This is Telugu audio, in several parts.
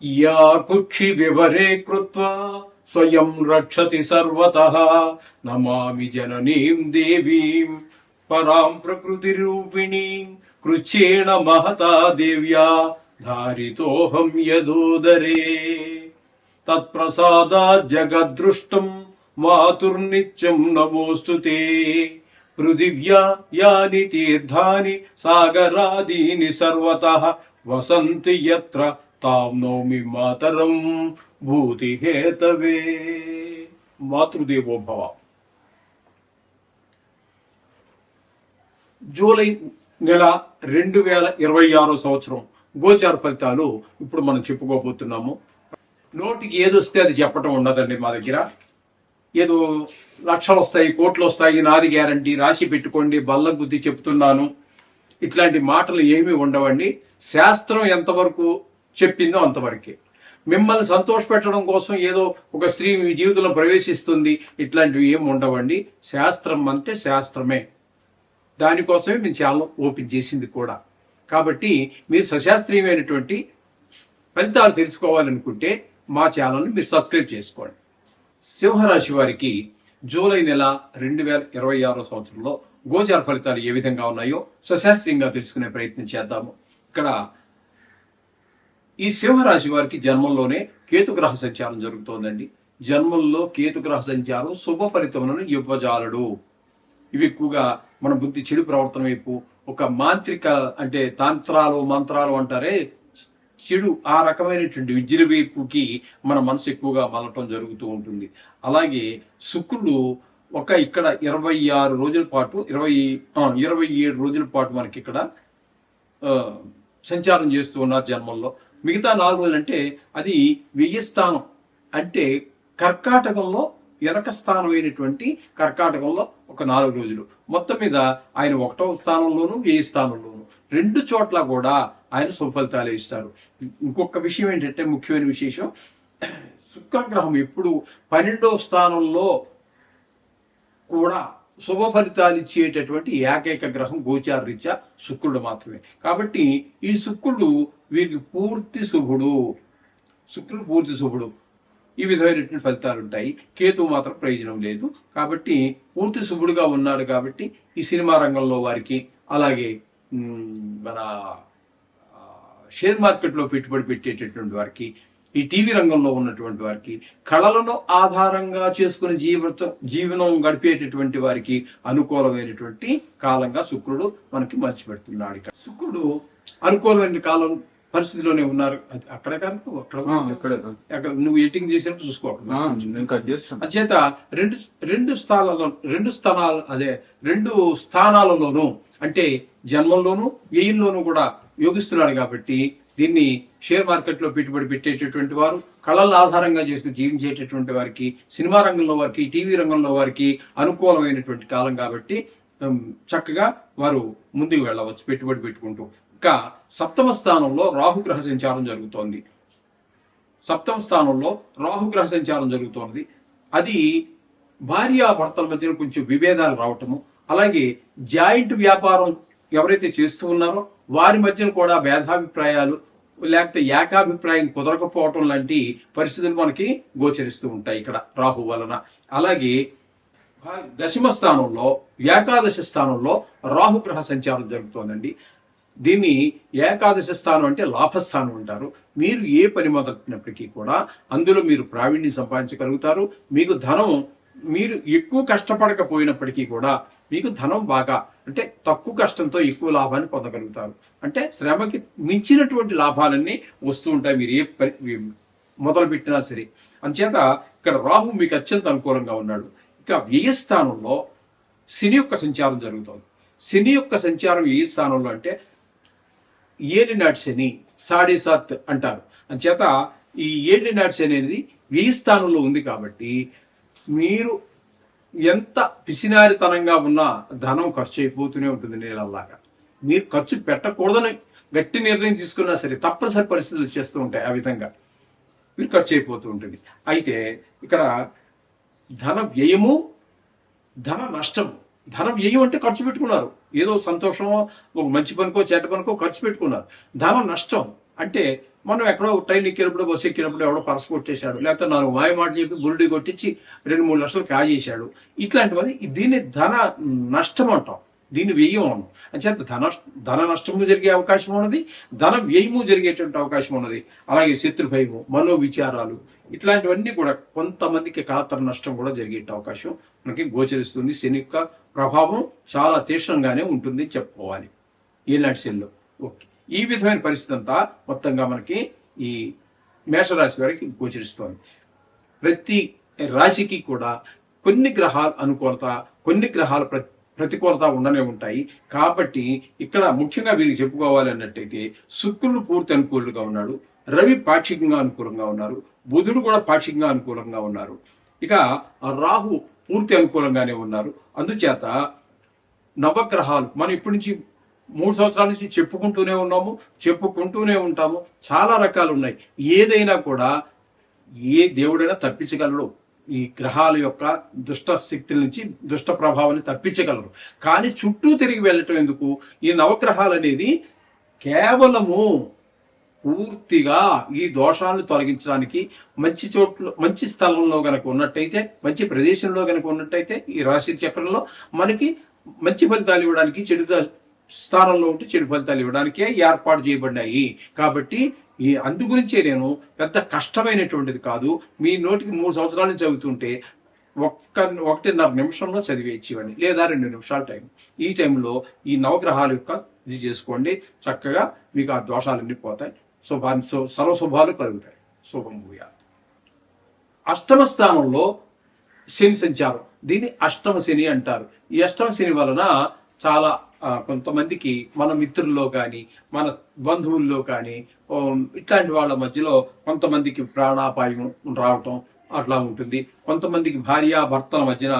या कुक्षि विवरे कृत्वा स्वयं रक्षति सर्वतः नमामि जननीं देवीं परां प्रकृतिरूपिणीं कृच्छ्रेण महता देव्या धारितोऽहं यदोदरे तत्प्रसादात् जगद्दृष्टं मातुर्नित्यं नमोऽस्तु ते पृथिव्या यानि तीर्थानि सागरादीनि सर्वतः वसन्ति यत्र तां नौमि मातरं भूतिहेतवे మాతృదేవో భవ. జూలై నెల 2026 సంవత్సరం గోచార ఫలితాలు ఇప్పుడు మనం చెప్పుకోబోతున్నాము. నోటికి ఏదొస్తే అది చెప్పటం ఉండదండి మా దగ్గర. ఏదో లక్షలు వస్తాయి, కోట్లు వస్తాయి, నాది గ్యారంటీ, రాసి పెట్టుకోండి, బల్ల బుద్ధి చెప్తున్నాను, ఇట్లాంటి మాటలు ఏమీ ఉండవండి. శాస్త్రం ఎంతవరకు చెప్పిందో అంతవరకే. మిమ్మల్ని సంతోషపెట్టడం కోసం ఏదో ఒక స్త్రీ మీ జీవితంలో ప్రవేశిస్తుంది, ఇట్లాంటివి ఏమి ఉండవండి. శాస్త్రం అంటే శాస్త్రమే. దానికోసమే మేము ఛానల్ ఓపెన్ చేసింది కూడా. కాబట్టి మీరు సశాస్త్రీయమైనటువంటి ఫలితాలు తెలుసుకోవాలనుకుంటే మా ఛానల్ని మీరు సబ్స్క్రైబ్ చేసుకోండి. సింహరాశి వారికి జూలై నెల 2026 సంవత్సరంలో గోచార ఫలితాలు ఏ విధంగా ఉన్నాయో సశాస్త్రీయంగా తెలుసుకునే ప్రయత్నం చేద్దాము. ఇక్కడ ఈ సింహరాశి వారికి జన్మంలోనే కేతుగ్రహ సంచారం జరుగుతోందండి. జన్మంలో కేతుగ్రహ సంచారం శుభ ఫలితములను ఇవ్వజాలడు. ఇవి ఎక్కువగా మన బుద్ధి చెడు ప్రవర్తన వైపు, ఒక మాంత్రిక అంటే తంత్రాలు మంత్రాలు అంటారే, చెడు ఆ రకమైనటువంటి విద్యల వైపుకి మన మనసు ఎక్కువగా మలటం జరుగుతూ ఉంటుంది. అలాగే శుక్రుడు ఇక్కడ 26 రోజుల పాటు 27 రోజుల పాటు మనకి ఇక్కడ సంచారం చేస్తూ ఉన్నారు జన్మంలో. మిగతా 4 రోజులు అంటే అది వ్యయ స్థానం, అంటే కర్కాటకంలో వెనక స్థానం అయినటువంటి కర్కాటకంలో ఒక 4 రోజులు. మొత్తం మీద ఆయన 1వ స్థానంలోను వ్యయ స్థానంలోను 2 చోట్ల కూడా ఆయన సుఫలితాలు ఇస్తారు. ఇంకొక విషయం ఏంటంటే, ముఖ్యమైన విశేషం, శుక్రగ్రహం ఎప్పుడు 12వ స్థానంలో కూడా శుభ ఫలితాలు ఇచ్చేటటువంటి ఏకైక గ్రహం గోచార రీత్యా శుక్రుడు మాత్రమే. కాబట్టి ఈ శుక్రుడు వీరికి పూర్తి శుభుడు. శుక్రుడు పూర్తి శుభుడు. ఈ విధమైనటువంటి ఫలితాలు ఉంటాయి. కేతువు మాత్రం ప్రయోజనం లేదు. కాబట్టి పూర్తి శుభుడుగా ఉన్నాడు. కాబట్టి ఈ సినిమా రంగంలో వారికి, అలాగే మన షేర్ మార్కెట్లో పెట్టుబడి పెట్టేటటువంటి వారికి, ఈ టీవీ రంగంలో ఉన్నటువంటి వారికి, కళలను ఆధారంగా చేసుకుని జీవనం గడిపేటటువంటి వారికి అనుకూలమైనటువంటి కాలంగా శుక్రుడు మనకి మంచి పెడుతున్నాడు. ఇక్కడ శుక్రుడు అనుకూలమైన కాలం పరిస్థితిలోనే ఉన్నారు. అక్కడే కాదు, అక్కడ నువ్వు ఎడిటింగ్ చేసినప్పుడు చూసుకోవాలి. అంచేత రెండు స్థానాలలోనూ అంటే జన్మంలోనూ వ్యయంలోనూ కూడా యోగిస్తున్నాడు. కాబట్టి దీన్ని షేర్ మార్కెట్లో పెట్టుబడి పెట్టేటటువంటి వారు, కళలను ఆధారంగా చేసుకుని జీవించేటటువంటి వారికి, సినిమా రంగంలో వారికి, టీవీ రంగంలో వారికి అనుకూలమైనటువంటి కాలం. కాబట్టి చక్కగా వారు ముందుకు వెళ్ళవచ్చు పెట్టుబడి పెట్టుకుంటూ. ఇంకా 7వ స్థానంలో రాహుగ్రహ సంచారం జరుగుతోంది. 7వ స్థానంలో రాహుగ్రహ సంచారం జరుగుతోంది. అది భార్యాభర్తల మధ్యన కొంచెం విభేదాలు రావటము, అలాగే జాయింట్ వ్యాపారం ఎవరైతే చేస్తూ ఉన్నారో వారి మధ్యన కూడా భేదాభిప్రాయాలు, లేకపోతే ఏకాభిప్రాయం కుదరకపోవటం లాంటి పరిస్థితులు మనకి గోచరిస్తూ ఉంటాయి ఇక్కడ రాహు వలన. అలాగే 10వ స్థానంలో, ఏకాదశ స్థానంలో రాహుగ్రహ సంచారం జరుగుతోందండి. దీన్ని ఏకాదశ స్థానం అంటే లాభస్థానం అంటారు. మీరు ఏ పని మొదలెట్టినప్పటికీ కూడా అందులో మీరు ప్రావీణ్యం సంపాదించగలుగుతారు. మీకు ధనం, మీరు ఎక్కువ కష్టపడకపోయినప్పటికీ కూడా మీకు ధనం బాగా, అంటే తక్కువ కష్టంతో ఎక్కువ లాభాన్ని పొందగలుగుతారు. అంటే శ్రమకి మించినటువంటి లాభాలన్నీ వస్తూ ఉంటాయి మీరు ఏ పని మొదలు పెట్టినా సరే. అంచేత ఇక్కడ రాహు మీకు అత్యంత అనుకూలంగా ఉన్నాడు. ఇక వ్యయస్థానంలో శని యొక్క సంచారం జరుగుతుంది. శని యొక్క సంచారం వ్యయ స్థానంలో అంటే ఏలినాటి శని, 7.5 అంటారు. అంచేత ఈ ఏలినాటి శని అనేది వ్యయ స్థానంలో ఉంది. కాబట్టి మీరు ఎంత పిసినారితనంగా ఉన్నా ధనం ఖర్చు అయిపోతూనే ఉంటుంది నీళ్ళలాగా. మీరు ఖర్చు పెట్టకూడదని గట్టి నిర్ణయం తీసుకున్నా సరే తప్పనిసరి పరిస్థితులు చేస్తూ ఉంటాయి. ఆ విధంగా మీరు ఖర్చు అయిపోతూ ఉంటుంది. అయితే ఇక్కడ ధన వ్యయము, ధన నష్టము. ధన వ్యయం అంటే ఖర్చు పెట్టుకున్నారు, ఏదో సంతోషమో ఒక మంచి పనికో చెడ్డ పనికో ఖర్చు పెట్టుకున్నారు. ధన నష్టం అంటే మనం ఎక్కడో ట్రైన్ ఎక్కినప్పుడు బస్సు ఎక్కినప్పుడు ఎవడో పర్స్ కొట్టేశాడు, లేకపోతే 4 మాయ మాట చెప్పి బురుడి కొట్టించి 2-3 లక్షలు కాజేశాడు. ఇట్లాంటివన్నీ దీన్ని ధన నష్టం అంటాం, దీన్ని వ్యయం అన్నాం. అంచేత ధన నష్టము జరిగే అవకాశం ఉన్నది, ధన వ్యయము జరిగేటువంటి అవకాశం ఉన్నది. అలాగే శత్రు భయము, మనోవిచారాలు, ఇట్లాంటివన్నీ కూడా కొంతమందికి కాతర నష్టం కూడా జరిగే అవకాశం మనకి గోచరిస్తుంది. శని యొక్క ప్రభావం చాలా తీవ్రంగానే ఉంటుంది చెప్పుకోవాలి ఈనాటి శనిలో. ఓకే, ఈ విధమైన పరిస్థితి అంతా మొత్తంగా మనకి ఈ మేషరాశి వారికి గోచరిస్తోంది. ప్రతి రాశికి కూడా కొన్ని గ్రహాల అనుకూలత, కొన్ని గ్రహాల ప్రతికూలత ఉండనే ఉంటాయి. కాబట్టి ఇక్కడ ముఖ్యంగా వీరికి చెప్పుకోవాలి అన్నట్టయితే శుక్రుడు పూర్తి అనుకూలంగా ఉన్నాడు, రవి పాక్షికంగా అనుకూలంగా ఉన్నారు, బుధుడు కూడా పాక్షికంగా అనుకూలంగా ఉన్నారు, ఇక రాహు పూర్తి అనుకూలంగానే ఉన్నారు. అందుచేత నవగ్రహాలు మనం ఇప్పటి నుంచి 3 సంవత్సరాల నుంచి చెప్పుకుంటూనే ఉంటాము. చాలా రకాలు ఉన్నాయి. ఏదైనా కూడా ఏ దేవుడైనా తప్పించగలడు. ఈ గ్రహాల యొక్క దుష్ట శక్తుల నుంచి, దుష్ట ప్రభావాన్ని తప్పించగలరు. కానీ చుట్టూ తిరిగి వెళ్ళటం ఎందుకు? ఈ నవగ్రహాలు అనేది కేవలము పూర్తిగా ఈ దోషాలను తొలగించడానికి, మంచి చోట్ల, మంచి స్థలంలో గనక ఉన్నట్టయితే, మంచి ప్రదేశంలో గనక ఉన్నట్టయితే ఈ రాశి చక్రంలో మనకి మంచి ఫలితాలు ఇవ్వడానికి, చెడు స్థానంలో ఉంటే చెడు ఫలితాలు ఇవ్వడానికే ఏర్పాటు చేయబడినాయి. కాబట్టి అందు గురించే నేను పెద్ద కష్టమైనటువంటిది కాదు, మీ నోటికి 3 సంవత్సరాల నుంచి చదువుతుంటే 1.5 నిమిషంలో చదివేచ్చేవాడిని, లేదా 2 నిమిషాల టైం. ఈ టైంలో ఈ నవగ్రహాల యొక్క ఇది చేసుకోండి, చక్కగా మీకు ఆ దోషాలన్నీ పోతాయి, సర్వశుభాలు కలుగుతాయి. శుభం భూయా. అష్టమ స్థానంలో శని సంచారం, దీన్ని అష్టమ శని అంటారు. ఈ అష్టమ శని వలన చాలా కొంతమందికి మన మిత్రుల్లో కానీ, మన బంధువుల్లో కానీ, ఇట్లాంటి వాళ్ళ మధ్యలో కొంతమందికి ప్రాణాపాయం రావటం అట్లా ఉంటుంది. కొంతమందికి భార్యాభర్తల మధ్యన,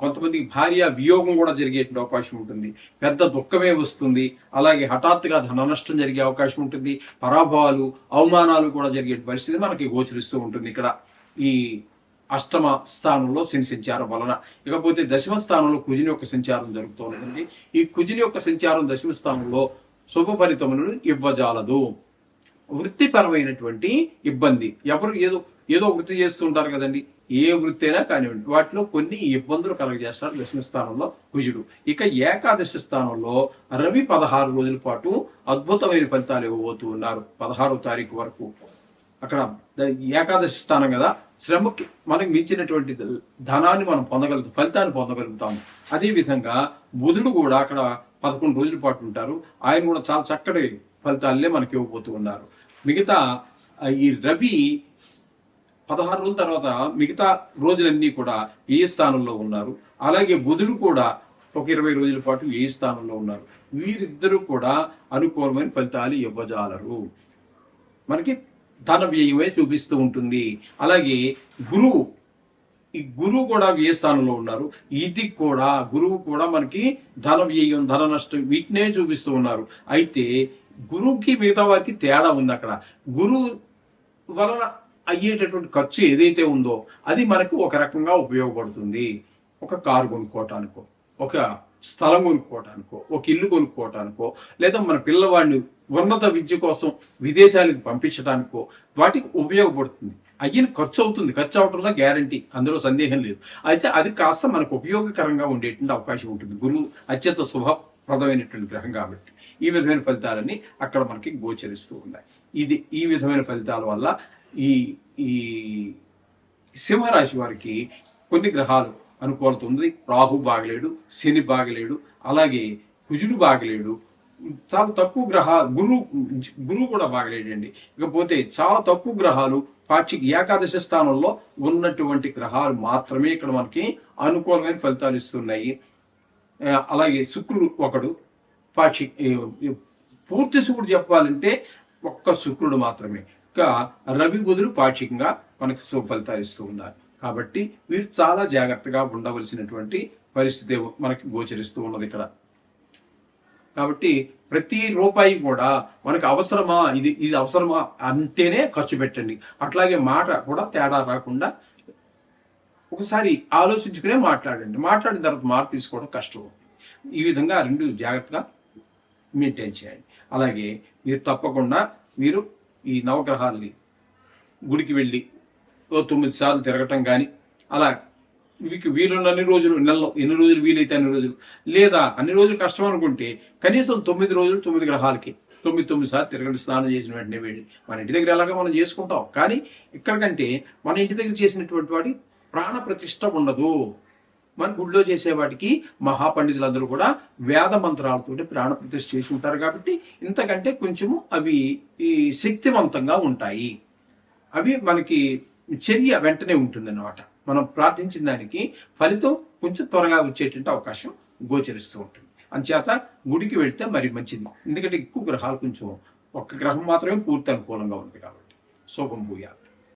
కొంతమందికి భార్య వియోగం కూడా జరిగేటువంటి అవకాశం ఉంటుంది. పెద్ద దుఃఖమే వస్తుంది. అలాగే హఠాత్తుగా ధన నష్టం జరిగే అవకాశం ఉంటుంది. పరాభవాలు, అవమానాలు కూడా జరిగే పరిస్థితి మనకి గోచరిస్తూ ఉంటుంది ఇక్కడ ఈ అష్టమ స్థానంలో శని సంచారం వలన. ఇకపోతే దశమ స్థానంలో కుజుని యొక్క సంచారం జరుగుతూ ఉంటుంది. ఈ కుజుని యొక్క సంచారం దశమ స్థానంలో శుభ ఫలితములను ఇవ్వజాలదు. వృత్తిపరమైనటువంటి ఇబ్బంది, ఎవరు ఏదో వృత్తి చేస్తూ ఉంటారు కదండి, ఏ వృత్తి అయినా కానివ్వండి, వాటిలో కొన్ని ఇబ్బందులు కలగజేస్తారు దశమ స్థానంలో కుజుడు. ఇక ఏకాదశి స్థానంలో రవి 16 రోజుల పాటు అద్భుతమైన ఫలితాలు ఇవ్వబోతూ ఉన్నారు. 16వ తారీఖు వరకు అక్కడ ఏకాదశి స్థానం కదా, శ్రమకి మనకి మించినటువంటి ధనాన్ని మనం పొందగలుగుతాం, ఫలితాన్ని పొందగలుగుతాము. అదేవిధంగా బుధుడు కూడా అక్కడ 11 రోజుల పాటు ఉంటారు. ఆయన కూడా చాలా చక్కటి ఫలితాలనే మనకి ఇవ్వబోతూ ఉన్నారు. మిగతా ఈ రవి 16 రోజుల తర్వాత మిగతా రోజులన్నీ కూడా ఏ స్థానంలో ఉన్నారు. అలాగే బుధుడు కూడా ఒక 20 రోజుల పాటు ఏ స్థానంలో ఉన్నారు. వీరిద్దరూ కూడా అనుకూలమైన ఫలితాలు ఇవ్వజాలరు. మనకి ధన వ్యయమే చూపిస్తూ ఉంటుంది. అలాగే గురువు కూడా వ్యయ స్థానంలో ఉన్నారు. ఇది కూడా గురువు కూడా మనకి ధన వ్యయం, ధన నష్టం వీటినే చూపిస్తూ ఉన్నారు. అయితే గురువుకి మిగతా వారికి తేడా ఉంది. అక్కడ గురువు వలన అయ్యేటటువంటి ఖర్చు ఏదైతే ఉందో అది మనకు ఒక రకంగా ఉపయోగపడుతుంది. ఒక కారు కొనుక్కోవటానికో, ఒక స్థలం కొనుక్కోవటానికో, ఒక ఇల్లు కొనుక్కోవటానికో, లేదా మన పిల్లవాడిని ఉన్నత విద్య కోసం విదేశాలకు పంపించడానికో వాటికి ఉపయోగపడుతుంది. అయ్యిన ఖర్చు అవుతుంది, ఖర్చు అవటంలో గ్యారంటీ, అందులో సందేహం లేదు. అయితే అది కాస్త మనకు ఉపయోగకరంగా ఉండేటువంటి అవకాశం ఉంటుంది. గురువు అత్యంత శుభప్రదమైనటువంటి గ్రహం కాబట్టి ఈ విధమైన ఫలితాలన్నీ అక్కడ మనకి గోచరిస్తూ ఉన్నాయి. ఈ విధమైన ఫలితాల వల్ల ఈ సింహరాశి వారికి కొన్ని గ్రహాలు అనుకూలత ఉంది. రాహు బాగలేడు, శని బాగలేడు, అలాగే కుజుడు బాగలేడు, చాలా తక్కువ గురువు కూడా బాగలేడండి. ఇకపోతే చాలా తక్కువ గ్రహాలు పాక్షిక ఏకాదశి స్థానంలో ఉన్నటువంటి గ్రహాలు మాత్రమే ఇక్కడ మనకి అనుకూలమైన ఫలితాలు ఇస్తున్నాయి. అలాగే శుక్రుడు ఒకడు పాక్షిక, పూర్తి శుక్రుడు చెప్పాలంటే ఒక్క శుక్రుడు మాత్రమే. ఇంకా రవి బుధుడు పాక్షికంగా మనకి శుభ ఫలితాలు ఇస్తూ ఉన్నారు. కాబట్టి వీరు చాలా జాగ్రత్తగా ఉండవలసినటువంటి పరిస్థితి మనకి గోచరిస్తూ ఉన్నది ఇక్కడ. కాబట్టి ప్రతి రూపాయి కూడా మనకు అవసరమా, ఇది అవసరమా అంటేనే ఖర్చు పెట్టండి. అట్లాగే మాట కూడా తేడా రాకుండా ఒకసారి ఆలోచించుకునే మాట్లాడండి. మాట్లాడిన తర్వాత మాట తీసుకోవడం కష్టం. ఈ విధంగా 2 జాగ్రత్తగా మెయింటైన్ చేయండి. అలాగే మీరు తప్పకుండా ఈ నవగ్రహాల్ని గుడికి వెళ్ళి ఓ 9 సార్లు తిరగటం కానీ, అలా మీకు వీలున్నన్ని రోజులు, నెలలో ఎన్ని రోజులు వీలైతే అన్ని రోజులు, లేదా అన్ని రోజులు కష్టం అనుకుంటే కనీసం 9 రోజులు 9 గ్రహాలకి 9 సార్లు తిరగండి. స్నానం చేసిన వెంటనే వెళ్ళి మన ఇంటి దగ్గర ఎలాగో మనం చేసుకుంటాం, కానీ ఇక్కడికంటే మన ఇంటి దగ్గర చేసినటువంటి వాటి ప్రాణ ప్రతిష్ట ఉండదు. మన గుడిలో చేసేవాటికి మహాపండితులందరూ కూడా వేద మంత్రాలతో ప్రాణ ప్రతిష్ఠ చేసి ఉంటారు కాబట్టి ఇంతకంటే కొంచెము అవి ఈ శక్తివంతంగా ఉంటాయి. అవి మనకి చర్య వెంటనే ఉంటుందన్నమాట. మనం ప్రార్థించిన దానికి ఫలితం కొంచెం త్వరగా వచ్చేటువంటి అవకాశం గోచరిస్తూ ఉంటుంది. అంచేత గుడికి వెళ్తే మరి మంచిది. ఎందుకంటే ఎక్కువ గ్రహాలు కొంచెం ఒక్క గ్రహం మాత్రమే పూర్తి అనుకూలంగా ఉంది కాబట్టి. శుభం భూయాలు.